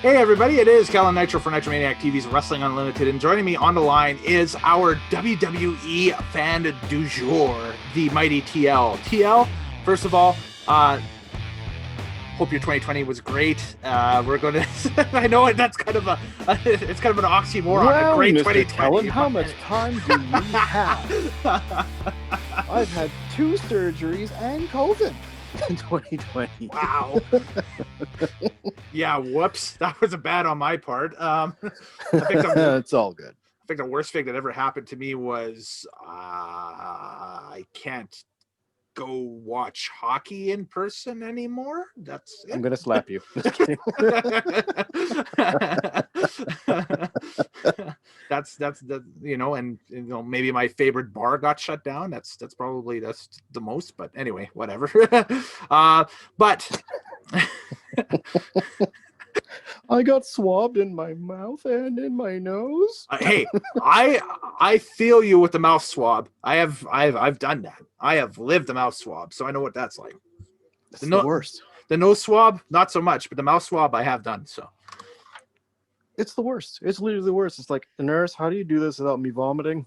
Hey everybody, it is Kellen Nitro for Nitromaniac TV's Wrestling Unlimited, and joining me on the line is our WWE fan du jour, the mighty TL. TL, first of all, hope your 2020 was great. We're going to, I know that's kind of it's kind of an oxymoron. Well, a great Mr. 2020. Kellen, how much time do we have? I've had 2 surgeries and COVID in 2020. Wow. Yeah, whoops. That was a bad on my part. It's all good. I think the worst thing that ever happened to me was I can't go watch hockey in person anymore. That's it. I'm going to slap you. that's the and maybe my favorite bar got shut down. That's the most, but anyway, whatever. But I got swabbed in my mouth and in my nose. Hey, I feel you with the mouth swab. I've done that. I have lived the mouth swab, so I know what that's like. It's the worst. The nose swab, not so much, but the mouth swab I have done. So it's the worst. It's literally the worst. It's like, the nurse, how do you do this without me vomiting?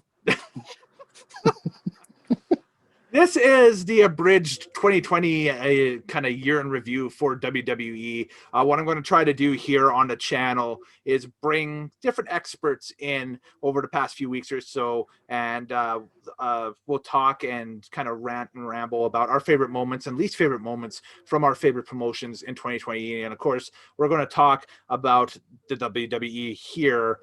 This is the abridged 2020 kind of year in review for WWE. What I'm going to try to do here on the channel is bring different experts in over the past few weeks or so, and we'll talk and kind of rant and ramble about our favorite moments and least favorite moments from our favorite promotions in 2020. And of course, we're going to talk about the WWE here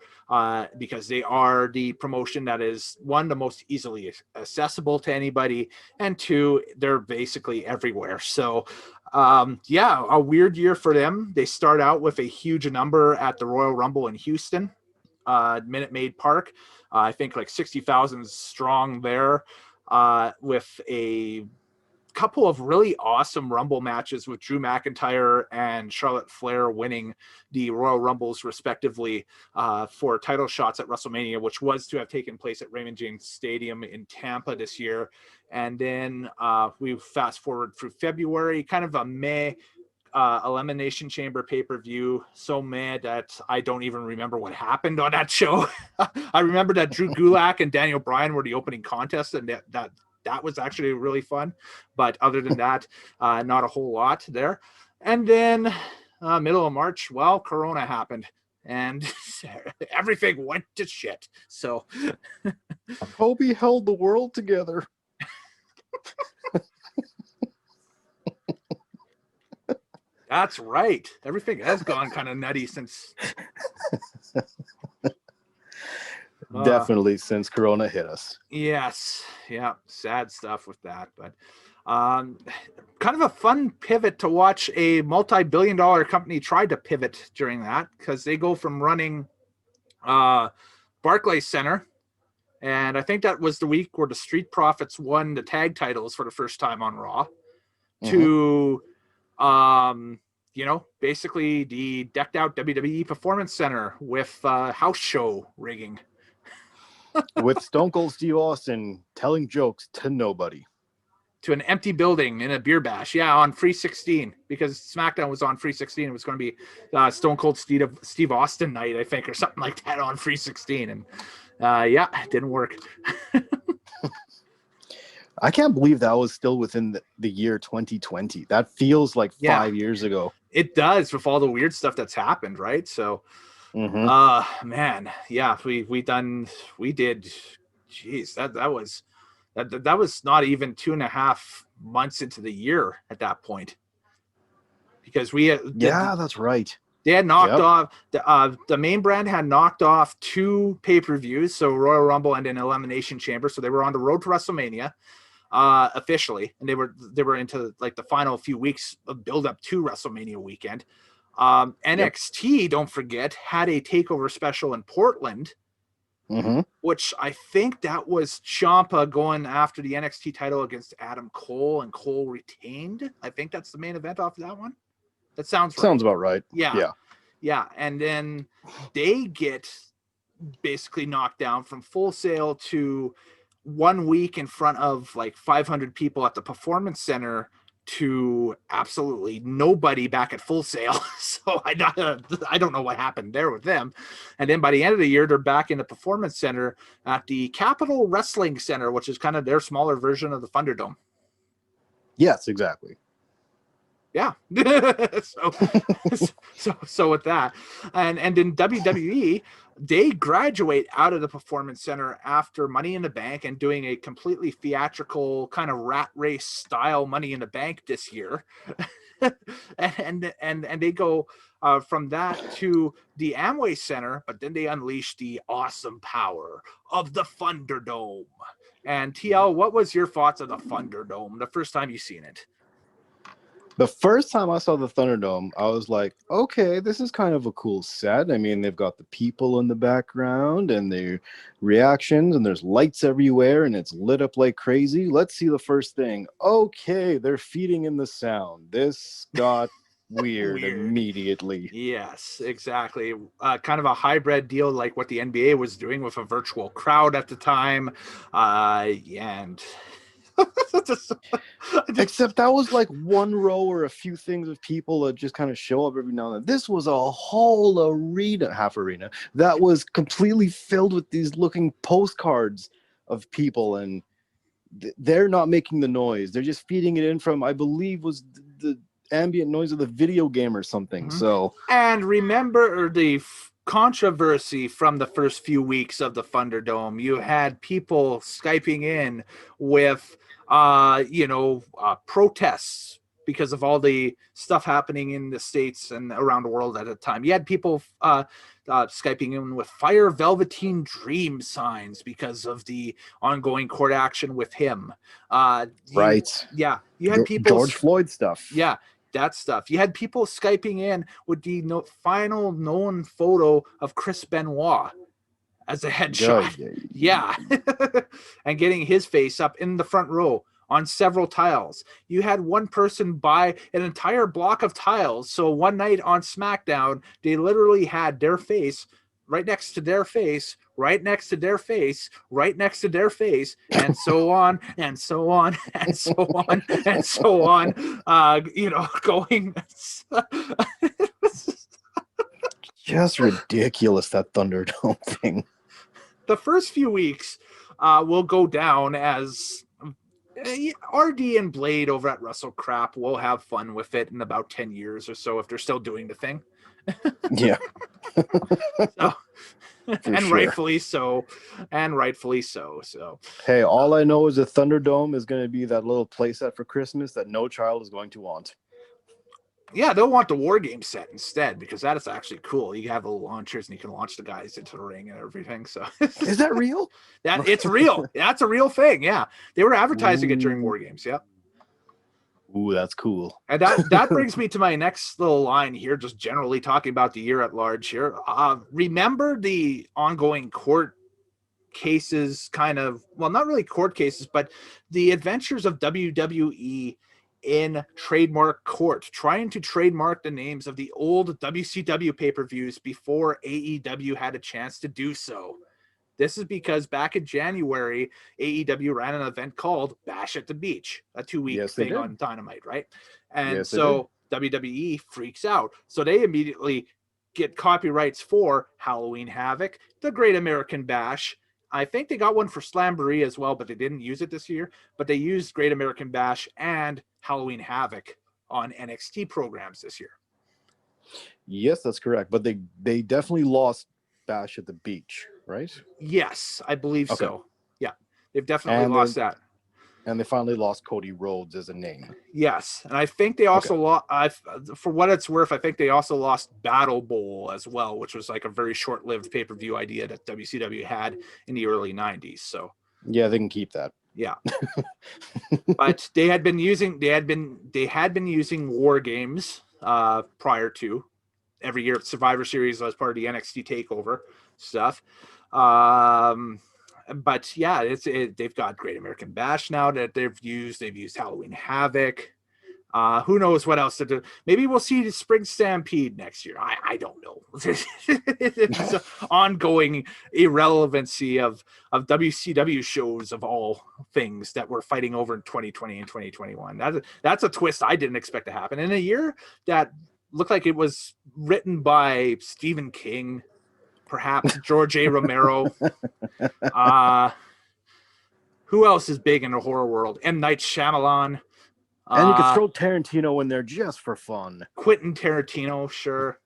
because they are the promotion that is, one, the most easily accessible to anybody, and 2, they're basically everywhere. So a weird year for them. They start out with a huge number at the Royal Rumble in Houston, Minute Maid Park. I think like 60,000 strong there, with a couple of really awesome Rumble matches with Drew McIntyre and Charlotte Flair winning the Royal Rumbles respectively for title shots at WrestleMania, which was to have taken place at Raymond James Stadium in Tampa this year. And then we fast forward through February, kind of a May Elimination Chamber pay-per-view, so mad that I don't even remember what happened on that show. I remember that Drew Gulak and Daniel Bryan were the opening contest, and that was actually really fun. But other than that, not a whole lot there. And then middle of March, well, Corona happened and everything went to shit. So Kobe held the world together. That's right. Everything has gone kind of nutty since. Definitely since Corona hit us. Yes. Yeah. Sad stuff with that. But kind of a fun pivot to watch a multi-billion-dollar company try to pivot during that, because they go from running Barclays Center, and I think that was the week where the Street Profits won the tag titles for the first time on Raw, to basically the decked out WWE Performance Center with house show rigging. With Stone Cold Steve Austin telling jokes to nobody. To an empty building in a beer bash. Yeah, on Free 16, because SmackDown was on Free 16. It was going to be Stone Cold Steve Austin night, I think, or something like that on Free 16. And it didn't work. I can't believe that was still within the year 2020. That feels like 5 years ago. It does, with all the weird stuff that's happened, right? So, man, yeah, we did. Geez, that was not even 2.5 months into the year at that point, because that's right. They had knocked off the main brand had knocked off 2 pay-per-views, so Royal Rumble and an Elimination Chamber. So they were on the road to WrestleMania officially, and they were into like the final few weeks of build up to WrestleMania weekend. NXT, don't forget, had a takeover special in Portland, which I think that was Ciampa going after the NXT title against Adam Cole, and Cole retained. I think that's the main event off of that one. That sounds about right. Yeah. And then they get basically knocked down from Full Sail to 1 week in front of like 500 people at the Performance Center to absolutely nobody back at Full Sail. So I don't know what happened there with them. And then by the end of the year, they're back in the Performance Center at the Capitol Wrestling Center, which is kind of their smaller version of the Thunderdome. Yes, exactly. Yeah. So with that, and in WWE, they graduate out of the Performance Center after Money in the Bank and doing a completely theatrical kind of rat race style Money in the Bank this year. and they go from that to the Amway Center, but then they unleash the awesome power of the Thunderdome. And TL, what was your thoughts of the Thunderdome the first time you seen it? The first time I saw the Thunderdome, I was like, okay, this is kind of a cool set. I mean, they've got the people in the background and their reactions, and there's lights everywhere, and it's lit up like crazy. Let's see the first thing. Okay, they're feeding in the sound. This got weird immediately. Yes, exactly. Kind of a hybrid deal like what the NBA was doing with a virtual crowd at the time. And Except that was like one row or a few things of people that just kind of show up every now and then. This was a whole arena, half arena, that was completely filled with these looking postcards of people, and they're not making the noise. They're just feeding it in from, I believe, was the ambient noise of the video game or something. Mm-hmm. So, and remember the controversy from the first few weeks of the Thunderdome. You had people Skyping in with protests because of all the stuff happening in the States and around the world at the time. You had people Skyping in with Fire Velveteen Dream signs because of the ongoing court action with him. right. Yeah. You had people. George Floyd stuff. Yeah. That stuff. You had people Skyping in with the final known photo of Chris Benoit as a headshot. Yeah. And getting his face up in the front row on several tiles. You had one person buy an entire block of tiles. So one night on SmackDown, they literally had their face right next to their face, right next to their face, right next to their face, and so on, and so on, and so on, and so on. Going. Just ridiculous, that Thunderdome thing. The first few weeks will go down as RD and Blade over at Russell Crap will have fun with it in about 10 years or so if they're still doing the thing. Yeah. So, and sure. Rightfully so. So hey, all I know is the Thunderdome is going to be that little playset for Christmas that no child is going to want. Yeah, they'll want the war game set instead, because that is actually cool. You have the launchers and you can launch the guys into the ring and everything. So is that real? That it's real. That's a real thing. Yeah, they were advertising it during war games. Yeah. Ooh, that's cool. And that brings me to my next little line here, just generally talking about the year at large here. Remember the ongoing court cases, kind of, well, not really court cases, but the adventures of WWE in trademark court, trying to trademark the names of the old WCW pay-per-views before AEW had a chance to do so. This is because back in January, AEW ran an event called Bash at the Beach, a 2-week thing on Dynamite, right? And so WWE freaks out. So they immediately get copyrights for Halloween Havoc, the Great American Bash. I think they got one for Slamboree as well, but they didn't use it this year. But they used Great American Bash and Halloween Havoc on NXT programs this year. Yes, that's correct. But they definitely lost Bash at the Beach, right? Yes, I believe so. Yeah, they've definitely lost that. And they finally lost Cody Rhodes as a name. Yes, and I think they also lost. For what it's worth, I think they also lost Battle Bowl as well, which was like a very short-lived pay-per-view idea that WCW had in the early '90s. So yeah, they can keep that. Yeah, but they had been using War Games prior to every year. Survivor Series as part of the NXT Takeover stuff. But yeah, they've got Great American Bash now that they've used. They've used Halloween Havoc. Who knows what else to do? Maybe we'll see the Spring Stampede next year. I don't know. It's an ongoing irrelevancy of WCW shows of all things that we're fighting over in 2020 and 2021. That's a twist I didn't expect to happen in a year that looked like it was written by Stephen King, perhaps George A. Romero. Who else is big in the horror world? M. Night Shyamalan. And you could throw Tarantino in there just for fun. Quentin Tarantino, sure.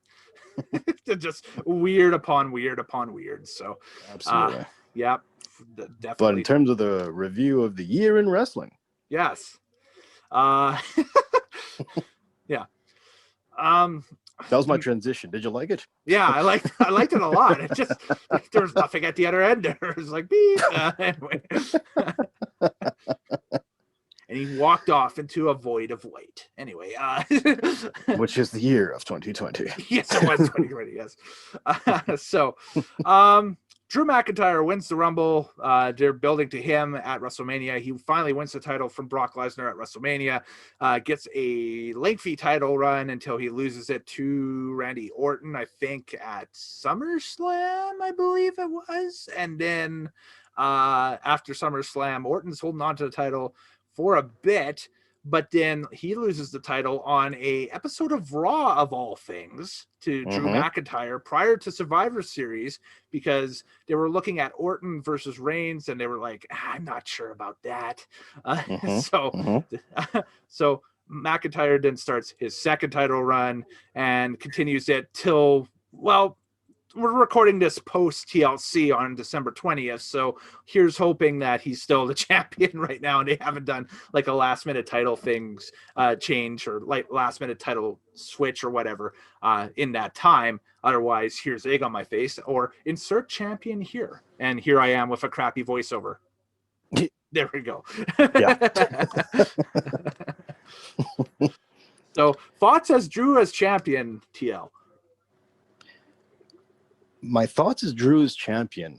Just weird upon weird upon weird. So, absolutely. Yeah, definitely. But in terms of the review of the year in wrestling, yes. Yeah. That was my transition. Did you like it? Yeah, I liked it a lot. It just there was nothing at the other end there. It was like beep. Anyway. And he walked off into a void of light. Anyway, which is the year of 2020. Yes, it was 2020. Yes. Drew McIntyre wins the Rumble. They're building to him at WrestleMania. He finally wins the title from Brock Lesnar at WrestleMania. Gets a lengthy title run until he loses it to Randy Orton, I think, at SummerSlam, I believe it was. And then after SummerSlam, Orton's holding on to the title for a bit, but then he loses the title on a episode of Raw, of all things, to Drew McIntyre prior to Survivor Series, because they were looking at Orton versus Reigns, and they were like, I'm not sure about that. So McIntyre then starts his second title run and continues it till, well, we're recording this post TLC on December 20th. So here's hoping that he's still the champion right now. And they haven't done like a last minute title things change or like last minute title switch or whatever in that time. Otherwise, here's egg on my face or insert champion here. And here I am with a crappy voiceover. There we go. Yeah. So thoughts as Drew as champion, TL? My thoughts as Drew as champion.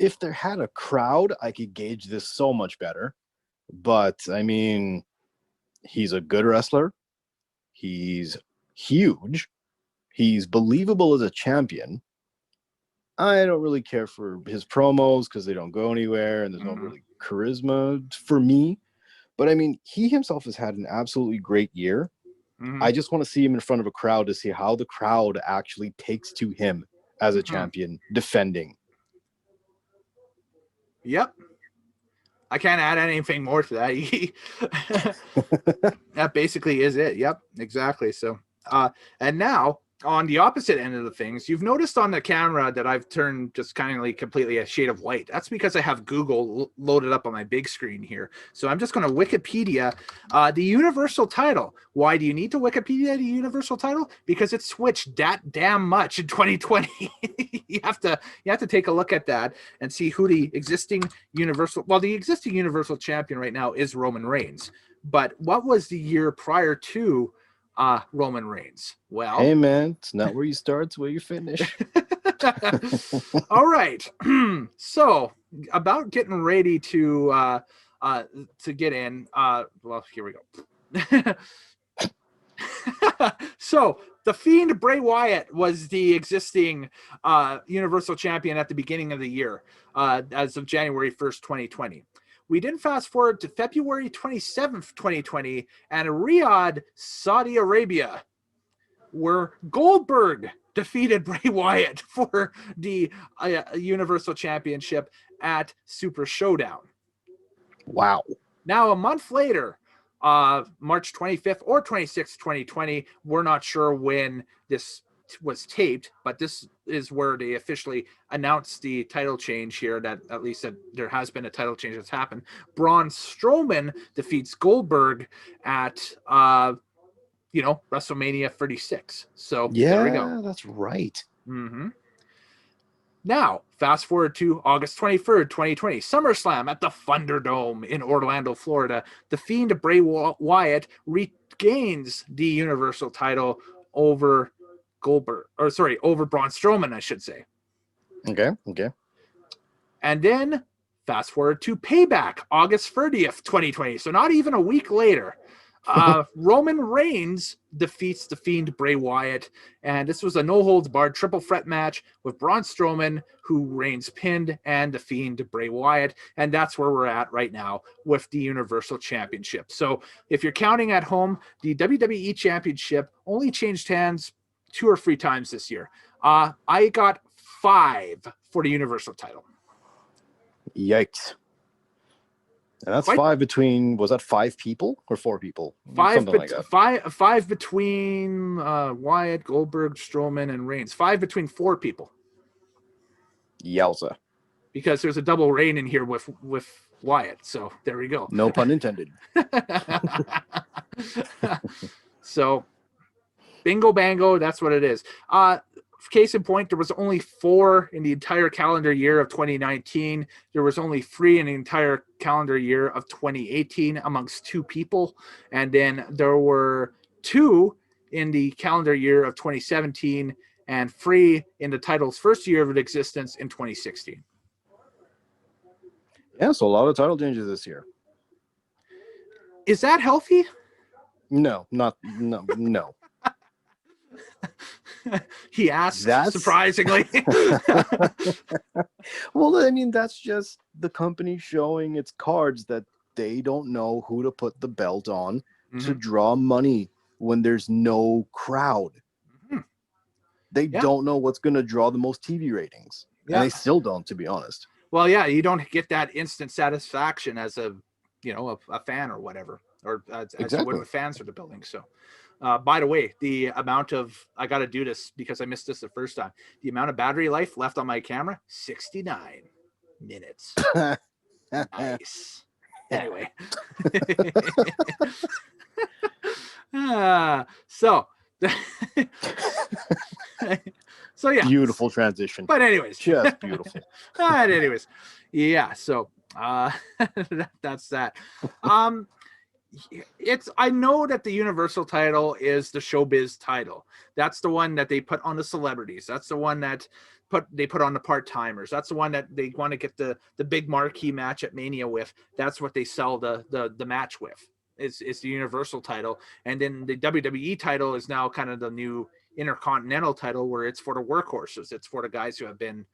If there had a crowd, I could gauge this so much better. But, I mean, he's a good wrestler. He's huge. He's believable as a champion. I don't really care for his promos because they don't go anywhere and there's no really charisma for me. But, I mean, he himself has had an absolutely great year. I just want to see him in front of a crowd to see how the crowd actually takes to him as a champion defending. Yep. I can't add anything more to that. That basically is it. Yep, exactly. So, and now on the opposite end of the things, you've noticed on the camera that I've turned just kind of like completely a shade of white. That's because I have Google loaded up on my big screen here. So I'm just going to Wikipedia the Universal title. Why do you need to Wikipedia the Universal title? Because it switched that damn much in 2020. you have to take a look at that and see who the existing the existing Universal champion right now is Roman Reigns. But what was the year prior to Roman Reigns? Well, hey man, it's not where you start, it's where you finish. All right. So about getting ready to get in. Well, here we go. So the Fiend Bray Wyatt was the existing Universal Champion at the beginning of the year, as of January 1st, 2020. We then fast forward to February 27th, 2020, and Riyadh, Saudi Arabia, where Goldberg defeated Bray Wyatt for the Universal Championship at Super Showdown. Wow. Now, a month later, March 25th or 26th, 2020, we're not sure when this was taped, but this is where they officially announced the title change here, that at least that there has been a title change that's happened. Braun Strowman defeats Goldberg at WrestleMania 36. So there we go. That's right. Now, fast forward to August 23rd, 2020, SummerSlam at the Thunderdome in Orlando, Florida. The Fiend Bray Wyatt regains the Universal title over over Braun Strowman, I should say. Okay. And then Fast forward to Payback, August 30th, 2020. So not even a week later. Roman Reigns defeats the Fiend Bray Wyatt, and this was a no-holds-barred triple threat match with Braun Strowman, who Reigns pinned, and the Fiend Bray Wyatt, and that's where we're at right now with the Universal Championship. So if you're counting at home, the WWE Championship only changed hands 2 or 3 times this year. I got 5 for the Universal title. Yikes. And that's Quite, 5 between, was that 5 people or 4 people? 5, Something like that. five between Wyatt, Goldberg, Strowman, and Reigns. 5 between 4 people. Yowza. Because there's a double reign in here with Wyatt. So there we go. No pun intended. So bingo bango, that's what it is. Case in point, there was only 4 in the entire calendar year of 2019. There was only 3 in the entire calendar year of 2018 amongst 2 people. And then there were 2 in the calendar year of 2017 and 3 in the title's first year of its existence in 2016. Yeah, so a lot of title changes this year. Is that healthy? No. He asked, surprisingly. Well, I mean, that's just the company showing its cards that they don't know who to put the belt on to draw money when there's no crowd. They don't know what's going to draw the most TV ratings. And they still don't, to be honest. Well, yeah, you don't get that instant satisfaction as a fan or whatever, or as you would with fans of the building. So, by the way, the amount of, I got to do this because I missed this the first time. The amount of battery life left on my camera, 69 minutes. Nice. Anyway. So yeah. Beautiful transition. But anyways. Just beautiful. But anyways. Yeah, so that's that. I know that the Universal title is the showbiz title. That's the one that they put on the celebrities. That's the one that they put on the part-timers. That's the one that they want to get the big marquee match at Mania with. That's what they sell the match with. It's the Universal title. And then the WWE title is now kind of the new Intercontinental title, where it's for the workhorses. It's for the guys who have been,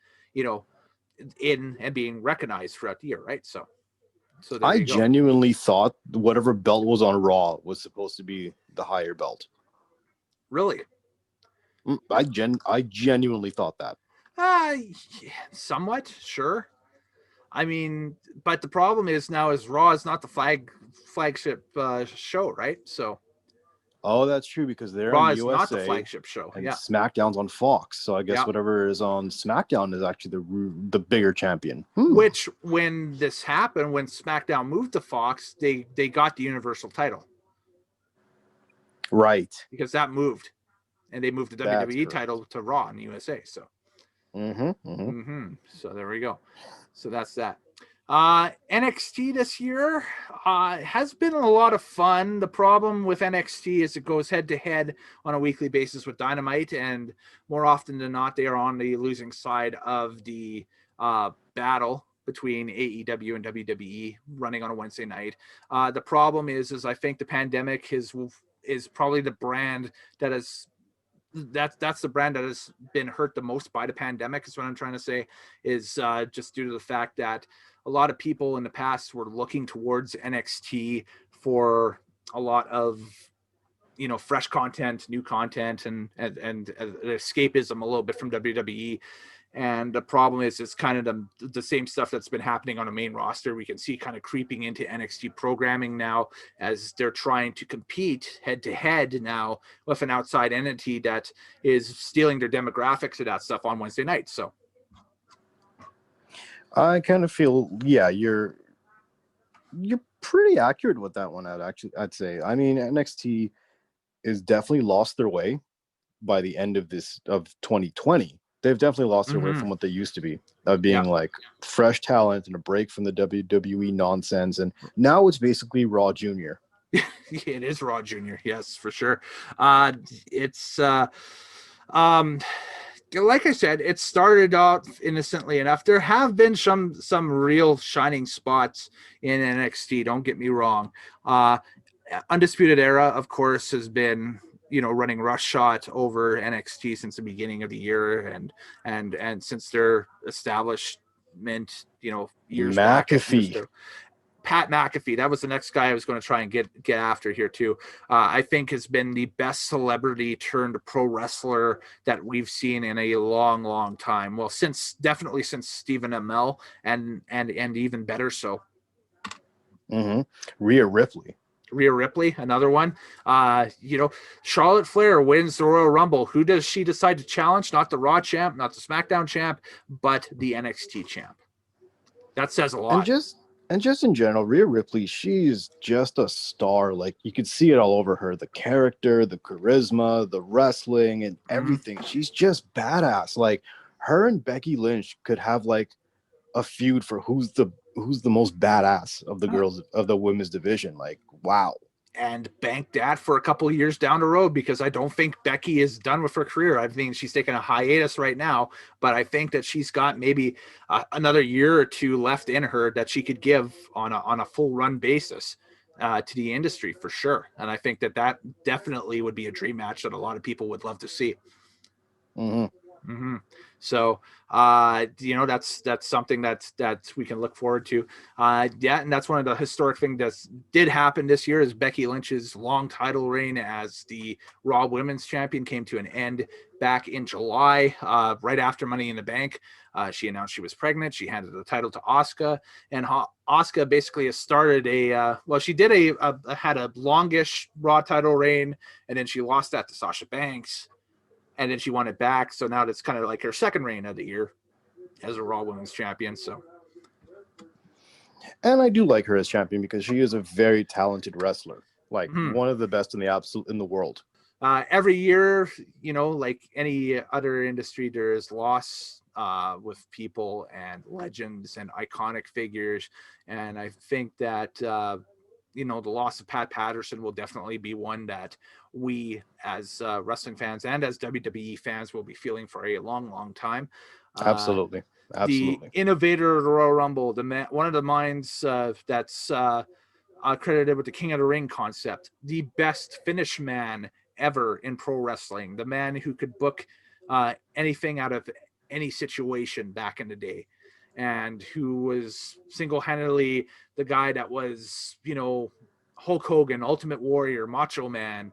in and being recognized throughout the year, right? So I genuinely thought whatever belt was on Raw was supposed to be the higher belt. Really? I genuinely thought that. Somewhat, sure. I mean, but the problem is Raw is not the flagship show, right? So. Oh, that's true, because they're Raw on is USA, not the flagship show. And SmackDown's on Fox. So I guess whatever is on SmackDown is actually the bigger champion. Which, when this happened, when SmackDown moved to Fox, they got the Universal title. Right. Because that moved. And they moved the WWE title to Raw in the USA. So. So there we go. So that's that. NXT this year has been a lot of fun. The problem with NXT is it goes head to head on a weekly basis with Dynamite, and more often than not, they are on the losing side of the battle between AEW and WWE running on a Wednesday night. The problem is I think the pandemic is probably the brand that has that's the brand that has been hurt the most by the pandemic, is what I'm trying to say, is just due to the fact that a lot of people in the past were looking towards NXT for a lot of, fresh content, new content, and escapism a little bit from WWE. And the problem is it's kind of the same stuff that's been happening on the main roster. We can see kind of creeping into NXT programming now, as they're trying to compete head to head now with an outside entity that is stealing their demographics of that stuff on Wednesday nights. So I kind of feel, you're pretty accurate with that one. I'd say. I mean, NXT is definitely lost their way by the end of 2020. They've definitely lost their way from what they used to be, of being like fresh talent and a break from the WWE nonsense. And now it's basically Raw Junior. It is Raw Junior. Yes, for sure. like I said, it started off innocently enough. There have been some real shining spots in NXT. Don't get me wrong. Undisputed Era, of course, has been running roughshod over NXT since the beginning of the year, and since their establishment, years back at McAfee. Mr. Pat McAfee, that was the next guy I was going to try and get after here too. I think has been the best celebrity turned pro wrestler that we've seen in a long, long time. Well, definitely since Stephen Amell, and even better so. Mm-hmm. Rhea Ripley. Rhea Ripley, another one. Charlotte Flair wins the Royal Rumble. Who does she decide to challenge? Not the Raw champ, not the SmackDown champ, but the NXT champ. That says a lot. And just in general, Rhea Ripley, she's just a star. Like, you could see it all over her. The character, the charisma, the wrestling, and everything. She's just badass. Like, her and Becky Lynch could have like a feud for who's the most badass of the girls of the women's division. Like, wow. And bank that for a couple of years down the road, because I don't think Becky is done with her career. I think she's taking a hiatus right now, but I think that she's got maybe another year or two left in her that she could give on a full run basis to the industry for sure. And I think that definitely would be a dream match that a lot of people would love to see. So, that's something that we can look forward to. And that's one of the historic things that did happen this year is Becky Lynch's long title reign as the Raw Women's Champion came to an end back in July, right after Money in the Bank. She announced she was pregnant. She handed the title to Asuka, and Asuka basically has started she had a longish Raw title reign, and then she lost that to Sasha Banks. And then she won it back. So now it's kind of like her second reign of the year as a Raw Women's Champion. So, and I do like her as champion because she is a very talented wrestler, like one of the best in the world. Every year, like any other industry, there is loss with people and legends and iconic figures. And I think that the loss of Pat Patterson will definitely be one that we as wrestling fans and as WWE fans will be feeling for a long, long time. Absolutely. The innovator of the Royal Rumble, one of the minds that's credited with the King of the Ring concept, the best finish man ever in pro wrestling, the man who could book anything out of any situation back in the day, and who was single-handedly the guy that was, Hulk Hogan, Ultimate Warrior, Macho Man.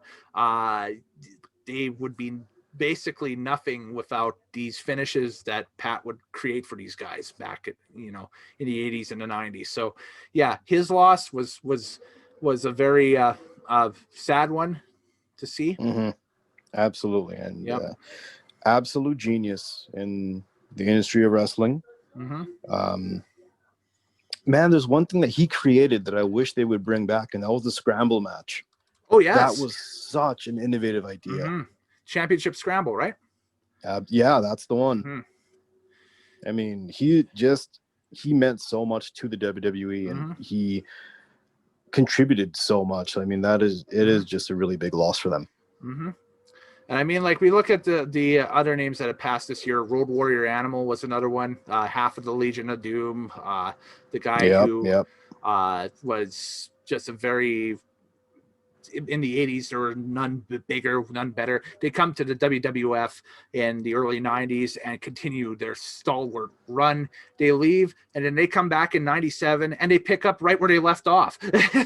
They would be basically nothing without these finishes that Pat would create for these guys back at, in the 80s and the 90s. So yeah, his loss was a very sad one to see. Absolutely. And absolute genius in the industry of wrestling. Man, there's one thing that he created that I wish they would bring back, and that was the scramble match. Oh, yes. That was such an innovative idea. Championship scramble, right? Yeah, that's the one. I mean, he meant so much to the WWE, and he contributed so much. I mean, it is just a really big loss for them. And I mean, like, we look at the other names that have passed this year. Road Warrior Animal was another one. Half of the Legion of Doom. The guy who was just a very... In the 80s, there were none bigger, none better. They come to the WWF in the early 90s and continue their stalwart run. They leave, and then they come back in 97, and they pick up right where they left off.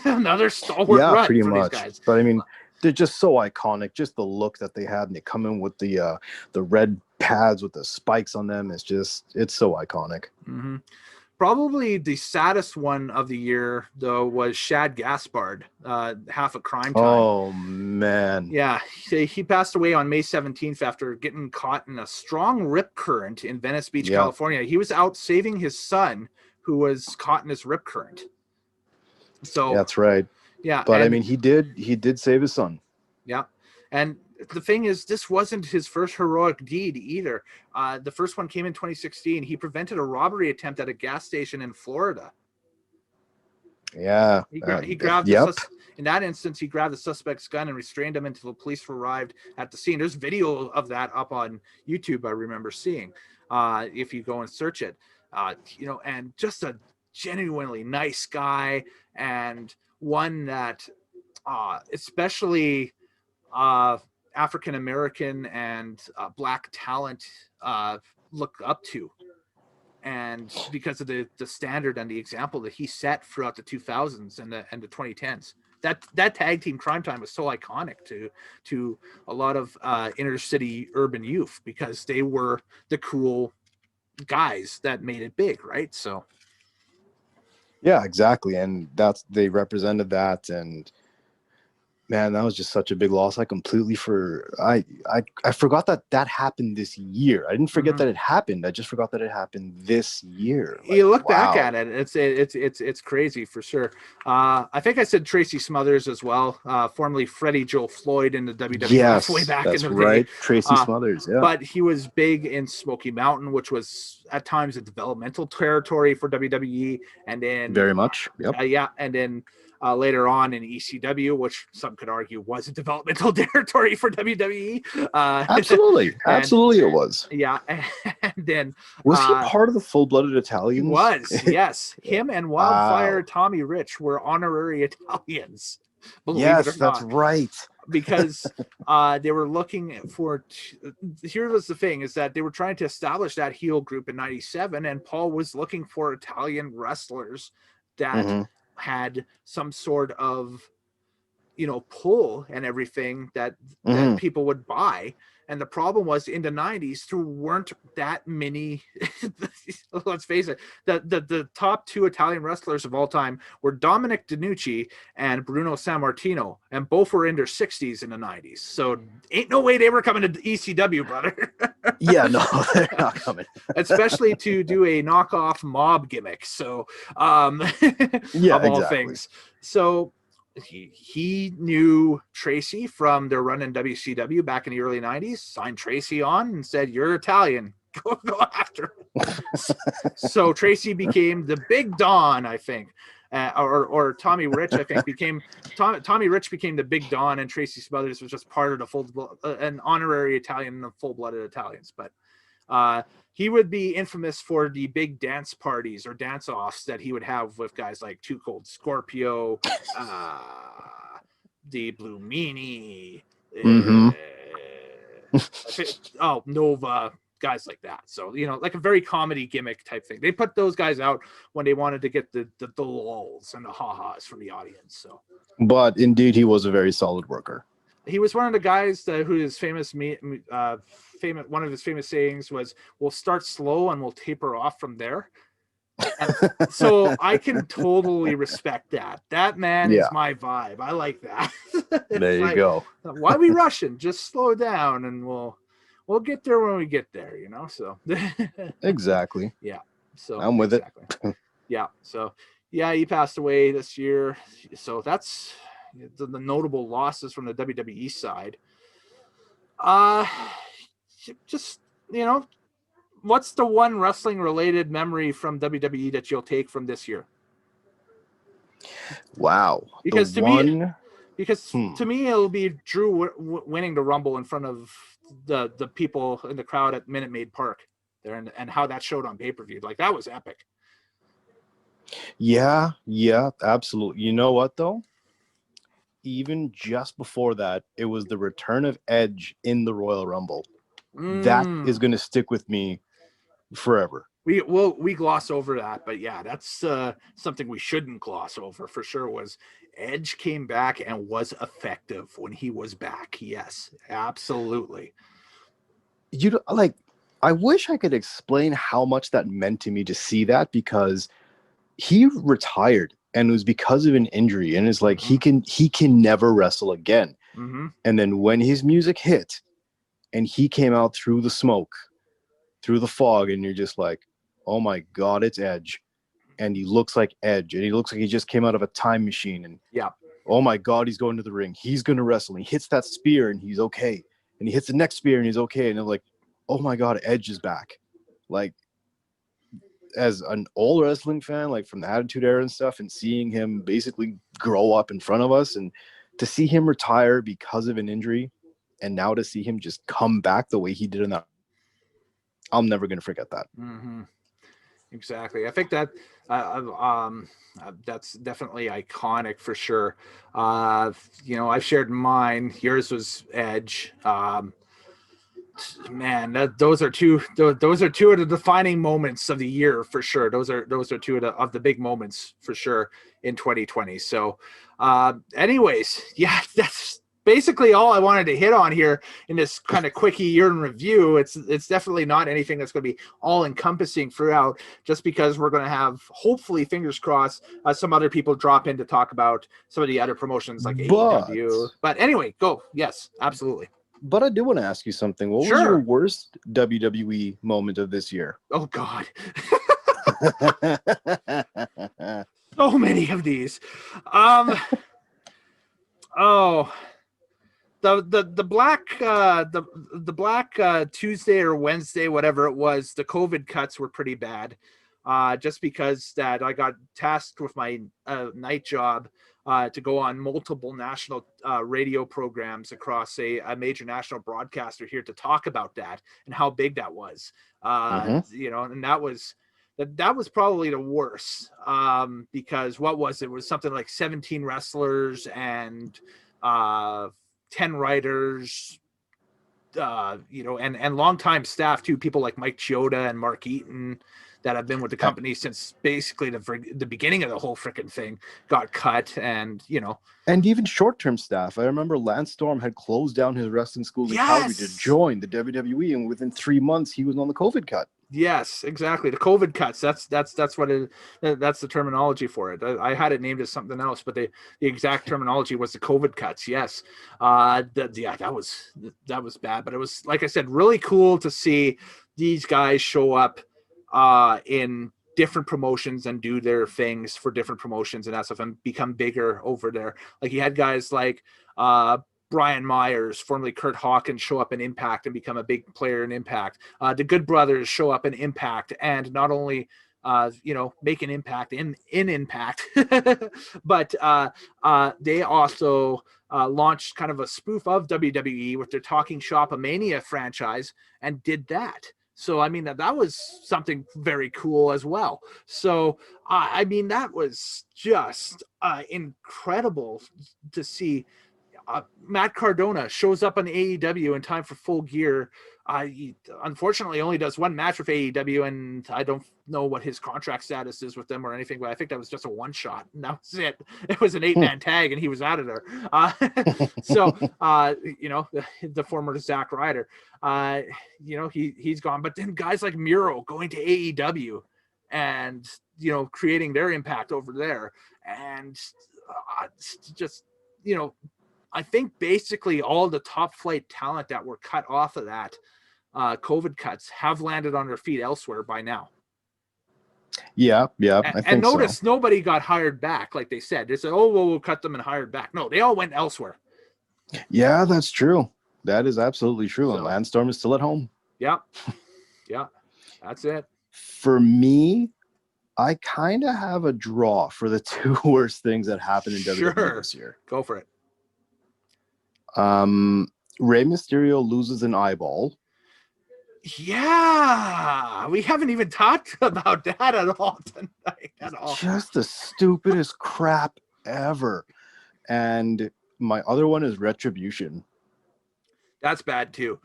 Another stalwart run pretty for much. these guys. But I mean, they're just so iconic. Just the look that they had, and they come in with the red pads with the spikes on them. It's so iconic. Probably the saddest one of the year, though, was Shad Gaspard, half of Crime Time. Oh, man. Yeah, he passed away on May 17th after getting caught in a strong rip current in Venice Beach, California. He was out saving his son, who was caught in this rip current. So that's right. Yeah, but I mean, he did save his son. Yeah, and the thing is, this wasn't his first heroic deed either. The first one came in 2016. He prevented a robbery attempt at a gas station in Florida. Yeah. He grabbed Yep. in that instance, he grabbed the suspect's gun and restrained him until the police arrived at the scene. There's video of that up on YouTube. I remember seeing, if you go and search it, and just a genuinely nice guy, and one that, especially African American and Black talent look up to, and because of the standard and the example that he set throughout the 2000s and the 2010s. That tag team Crime Time was so iconic to a lot of inner city urban youth, because they were the cool guys that made it big, right? So Yeah, exactly. And they represented that, and man, that was just such a big loss. I forgot that happened this year. I didn't forget that it happened. I just forgot that it happened this year. Like, you look back wow. at it, it's crazy for sure. I think I said Tracy Smothers as well, formerly Freddie Joe Floyd in the WWF way Yes, back in that's the day. right. Tracy Smothers. Yeah, But he was big in Smoky Mountain, which was at times a developmental territory for WWE, and then very much. Yep. and then later on in ECW, which some could argue was a developmental territory for WWE. Absolutely, absolutely, it was. Yeah, and then was he part of the Full-Blooded Italians? He was, yes. Him and Wildfire Tommy Rich were honorary Italians. Believe it or not. That's right. Because they were looking for. Here was the thing: is that they were trying to establish that heel group in '97, and Paul was looking for Italian wrestlers that had some sort of, pull and everything that people would buy. And the problem was, in the 90s, there weren't that many. Let's face it, the top two Italian wrestlers of all time were Dominic DeNucci and Bruno Sammartino, and both were in their 60s in the 90s. So ain't no way they were coming to ECW, brother. Yeah, no, they're not coming. Especially to do a knockoff mob gimmick. So, yeah, of all exactly. things. So he knew Tracy from their run in WCW back in the early 90s, signed Tracy on and said, "You're Italian. Go after him." So Tracy became the Big Don, I think. Or Tommy Rich, I think, became Tommy Rich became the Big Don, and Tracy Smothers was just part of an honorary Italian of Full-Blooded Italians. But he would be infamous for the big dance parties or dance-offs that he would have with guys like Too Cold Scorpio, the Blue Meanie, Nova, guys like that. So, like a very comedy gimmick type thing. They put those guys out when they wanted to get the lulls and the ha-has from the audience. So, but indeed, he was a very solid worker. He was one of the guys who is famous. One of his famous sayings was, "We'll start slow and we'll taper off from there." And so I can totally respect that. That man is my vibe. I like that. There you go. Why are we rushing? Just slow down, and we'll get there when we get there. So exactly. Yeah. So I'm with it. Yeah. So he passed away this year. So that's the notable losses from the WWE side. Just, what's the one wrestling related memory from WWE that you'll take from this year? Wow. Because to me, it'll be Drew winning the Rumble in front of the people in the crowd at Minute Maid Park there, and how that showed on pay-per-view. Like, that was epic. Yeah, absolutely. You know what, though? Even just before that, it was the return of Edge in the Royal Rumble. That is going to stick with me forever. We gloss over that, but yeah, that's something we shouldn't gloss over for sure. Was Edge came back and was effective when he was back? Yes, absolutely. I wish I could explain how much that meant to me to see that, because he retired and it was because of an injury, and it's like he can never wrestle again. And then when his music hit and he came out through the smoke, through the fog, and you're just like, oh my God, it's Edge. And he looks like Edge, and he looks like he just came out of a time machine. And oh my God, he's going to the ring. He's going to wrestle. And he hits that spear and he's okay. And he hits the next spear and he's okay. And they're like, oh my God, Edge is back. Like, as an old wrestling fan, like from the Attitude Era and stuff, and seeing him basically grow up in front of us, and to see him retire because of an injury, and now to see him just come back the way he did in that, I'm never going to forget that. Mm-hmm. Exactly. I think that that's definitely iconic for sure. I've shared mine. Yours was Edge. Man, those are those are two of the defining moments of the year for sure. Those are two of the big moments for sure in 2020. So, anyways, yeah, that's basically all I wanted to hit on here in this kind of quickie year in review. It's definitely not anything that's going to be all encompassing throughout, just because we're going to have, hopefully, fingers crossed, some other people drop in to talk about some of the other promotions like AEW. But anyway, go. Yes, absolutely. But I do want to ask you something. What was your worst WWE moment of this year? Oh, God. So many of these. The black Tuesday or Wednesday, whatever it was, the COVID cuts were pretty bad. Just because that I got tasked with my night job to go on multiple national radio programs across a major national broadcaster here to talk about that and how big that was. And that was probably the worst, because what was it? It was something like 17 wrestlers and 10 writers, and longtime staff too, people like Mike Chioda and Mark Eaton that have been with the company since basically the beginning of the whole freaking thing got cut, and even short-term staff. I remember Lance Storm had closed down his wrestling school in Calgary to join the WWE, and within 3 months he was on the COVID cut. Yes, exactly. The COVID cuts. That's the terminology for it. I had it named as something else, but the exact terminology was the COVID cuts. Yes. That was bad, but it was, like I said, really cool to see these guys show up in different promotions and do their things for different promotions and that stuff and become bigger over there. Like you had guys like Brian Myers, formerly Kurt Hawkins, show up in Impact and become a big player in Impact. The Good Brothers show up in Impact and not only make an impact in Impact, but they also launched kind of a spoof of WWE with their Talking Shop, a Mania franchise, and did that. So, I mean, that was something very cool as well. So, I mean, that was just incredible to see. Matt Cardona shows up on AEW in time for Full Gear. He unfortunately only does one match with AEW, and I don't know what his contract status is with them or anything, but I think that was just a one shot, and that was it. It was an 8-man tag, and he was out of there. The former Zack Ryder, he's gone. But then guys like Miro going to AEW and, creating their impact over there, and just, I think basically all the top flight talent that were cut off of that COVID cuts have landed on their feet elsewhere by now. Yeah. I think notice so. Nobody got hired back. Like they said, we'll cut them and hired back. No, they all went elsewhere. Yeah, that's true. That is absolutely true. And Lance Storm is still at home. Yeah. That's it. For me, I kind of have a draw for the two worst things that happened in WWE this year. Go for it. Rey Mysterio loses an eyeball. Yeah, we haven't even talked about that at all tonight. Just the stupidest crap ever. And my other one is Retribution. That's bad too.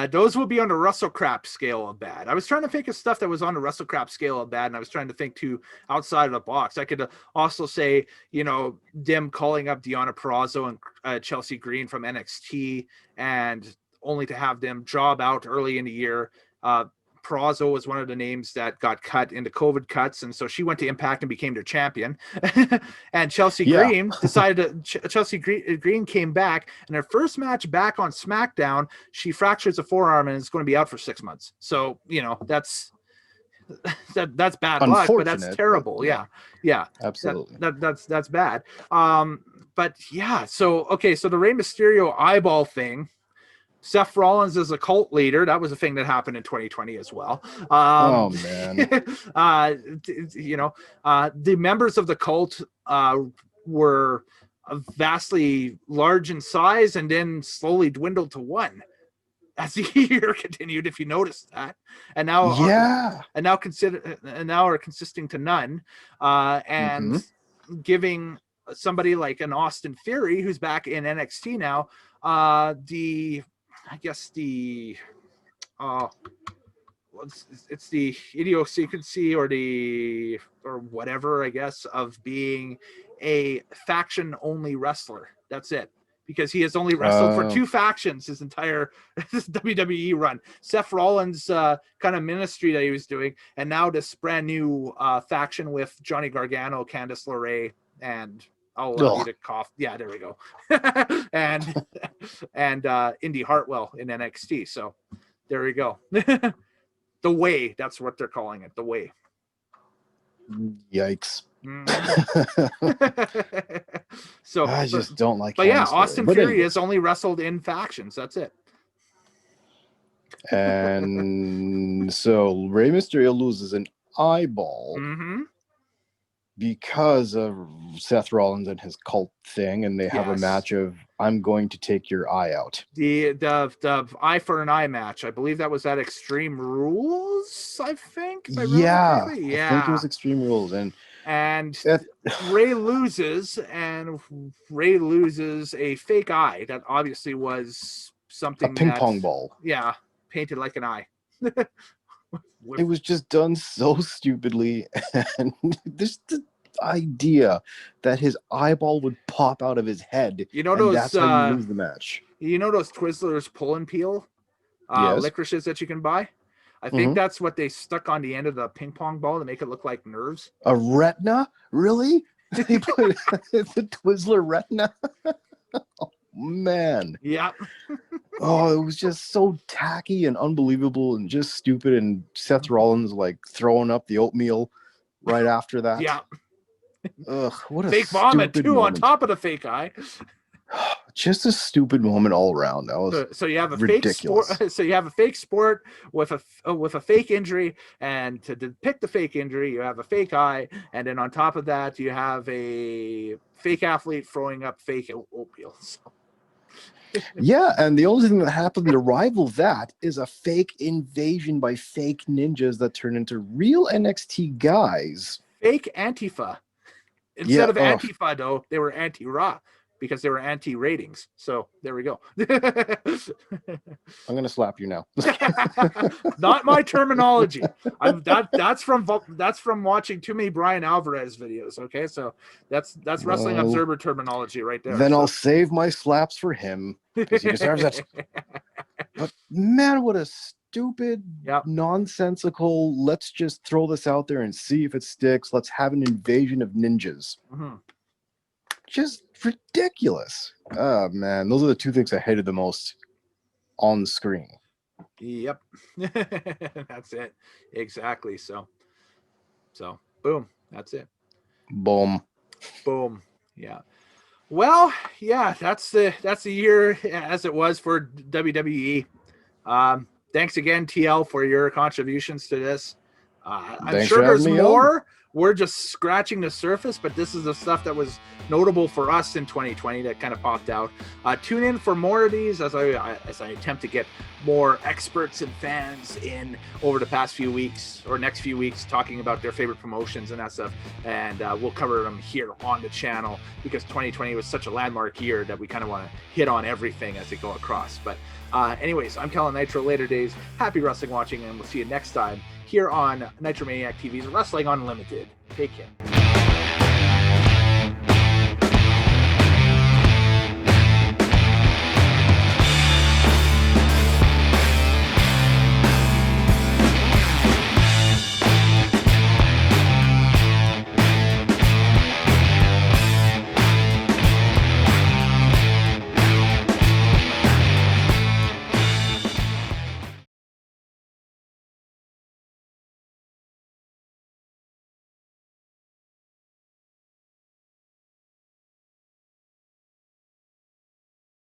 Those will be on the Russell Crap scale of bad. I was trying to think of stuff that was on the Russell Crap scale of bad, and I was trying to think too outside of the box. I could also say, them calling up Deonna Purrazzo and Chelsea Green from NXT, and only to have them job out early in the year. Purrazzo was one of the names that got cut into COVID cuts, and so she went to Impact and became their champion. And Chelsea Green decided to. Chelsea Green came back, and her first match back on SmackDown, she fractures a forearm and is going to be out for 6 months. So that's bad luck, but that's terrible. Yeah, absolutely. That's bad. But yeah, so the Rey Mysterio eyeball thing. Seth Rollins is a cult leader. That was a thing that happened in 2020 as well. Oh man. The members of the cult were vastly large in size and then slowly dwindled to one as the year continued, if you noticed that. And now are consisting to none. And giving somebody like an Austin Theory, who's back in NXT now, it's the idiosyncrasy or whatever, I guess, of being a faction only wrestler. That's it. Because he has only wrestled for two factions his entire WWE run. Seth Rollins' kind of ministry that he was doing, and now this brand new faction with Johnny Gargano, Candice LeRae, and I'll allow you to cough. Yeah, there we go. and Indy Hartwell in NXT. So there we go. The Way, that's what they're calling it. The Way. Yikes. So I just don't like. But yeah, Austin Theory has only wrestled in factions. That's it. And so Rey Mysterio loses an eyeball because of Seth Rollins and his cult thing, and they have a match of "I'm going to take your eye out." The eye for an eye match. I believe that was at Extreme Rules. I think. I think it was Extreme Rules, and Ray loses, and Ray loses a fake eye that obviously was something, a ping pong ball. Yeah, painted like an eye. It was just done so stupidly, and this the idea that his eyeball would pop out of his head. That's how you lose the match. You know those Twizzlers pull and peel licorices that you can buy? I think that's what they stuck on the end of the ping pong ball to make it look like nerves. A retina? Really? They put the Twizzler retina? Oh, man. Yeah. Oh, it was just so tacky and unbelievable and just stupid. And Seth Rollins like throwing up the oatmeal right after that. Yeah. Ugh, what a fake vomit too moment. On top of the fake eye. Just a stupid moment all around. That was so you have a ridiculous. fake sport. So you have a fake sport with a fake injury, and to depict the fake injury, you have a fake eye, and then on top of that, you have a fake athlete throwing up fake oatmeal. So. Yeah, and the only thing that happened to rival that is a fake invasion by fake ninjas that turn into real NXT guys. Fake Antifa. Instead of Antifa, though, they were anti-Raw because they were anti-ratings. So there we go. I'm gonna slap you now. Not my terminology. That's from watching too many Brian Alvarez videos. Okay, so that's Wrestling Observer terminology right there. Then I'll save my slaps for him because he deserves it. But man, what a stupid, nonsensical. Let's just throw this out there and see if it sticks. Let's have an invasion of ninjas. Just ridiculous. Oh man, those are the two things I hated the most on screen. Yep. That's it. Exactly. So boom. That's it. Boom. Yeah. Well, yeah, that's the year as it was for WWE. Thanks again, TL, for your contributions to this. I'm sure there's more. We're just scratching the surface, but this is the stuff that was notable for us in 2020 that kind of popped out. Tune in for more of these as I attempt to get more experts and fans in over the past few weeks or next few weeks talking about their favorite promotions and that stuff. And we'll cover them here on the channel because 2020 was such a landmark year that we kind of want to hit on everything as they go across. But anyways, I'm Kellen Nitro, Later Days. Happy wrestling watching, and we'll see you next time here on Nitro Maniac TV's Wrestling Unlimited. Take care.